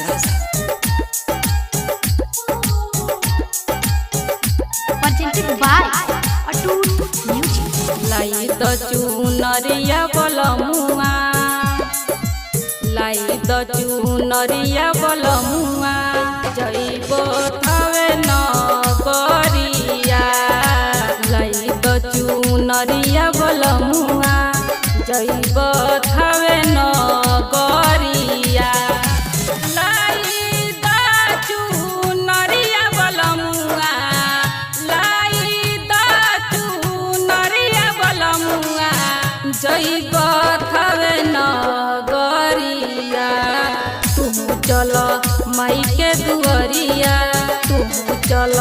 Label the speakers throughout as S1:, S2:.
S1: Raja
S2: presented by Atut Music।
S3: लाई द चुनरिया बलमुआ, लाई द चुनरिया बलमुआ, जइब थावे नगरिया। लाई द चुनरिया बलमुआ, जइब थावे नगरिया। लाई द चुनरिया बलमुआ, लाई द चुनरिया बलमुआ, जइब थावे नगरिया। तुम चल माई के दुआरिया, तुम चल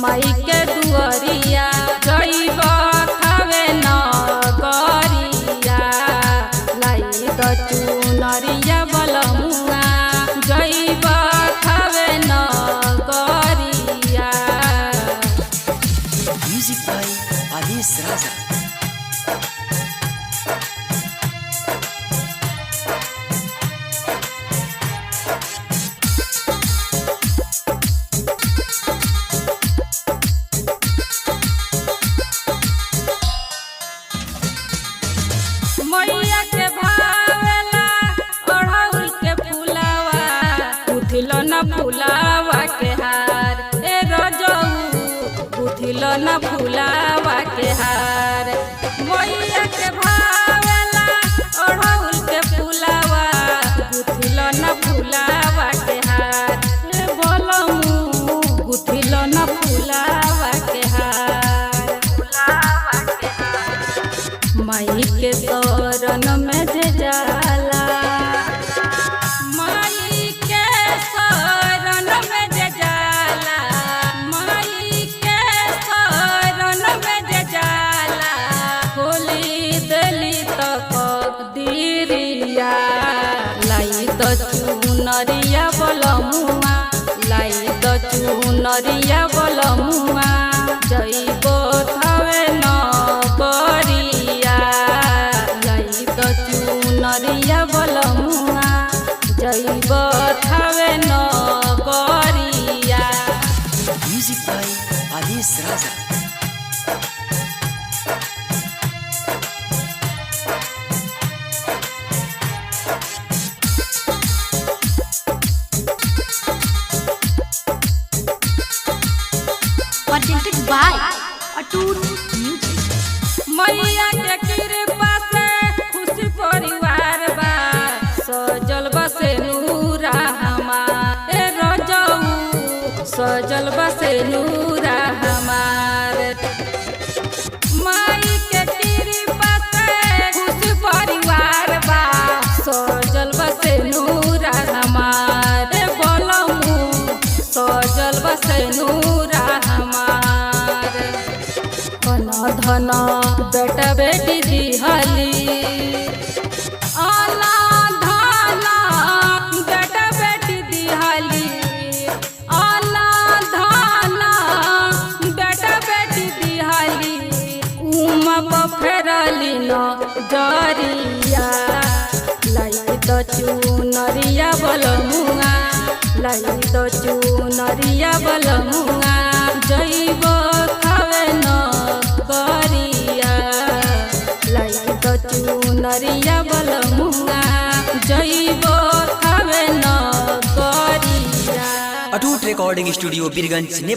S3: माई के दुआरिया, जइब थावे नगरिया। लाई द चुनरिया बलमुआ, जइब थावे नगरिया।
S1: म्यूजिक बाय आदेश राजा
S3: मैया के भावेला ओढ़ौल के फुलावा, उठिल न फुलावा के हार। ए रजऊ उठिल न फुलावा के हार। मैया के भावेला ओढ़ौल के फुलावा, उठिल न फुलावा के हार। ए बोलमू उठिल न फुलावा के हार। माई के शरण में जे जाला, माई के शरण में जे जाला, माई के शरण में जे जाला, खोली देली तक दीरिया। लाई द चुनरिया बलमुआ, लाई द चुनरिया बलमुआ, जइब थावे नगरिया। लाई द चुनरिया बलमुआ, जइब थावे नगरिया।
S1: म्यूजिक बाय आदेश राजा
S2: presented by Atut Music।
S3: मैया के कृपा से खुशी परिवार बा, सजल बसे नूरा हमार। ए रजऊ सजल बसे नूरा हमार। माई के कृपा से खुशी परिवार बा, सजल बसे नूरा हमार। ए बोलमू सजल बसे नूरा हमार। अना धना बेटा बेटी दिहली, अना धना बेटा बेटी दिहली, अना धना बेटा बेटी दिहली। उमा फेरली न जरिया। लाई द चुनरिया बलमुआ, लाई द चुनरिया बलमुआ, जइब थावे नगरिया। लाई द चुनरिया बलमुआ, जइब थावे नगरिया।
S1: अटूट रिकॉर्डिंग स्टूडियो बीरगंज नेपाल।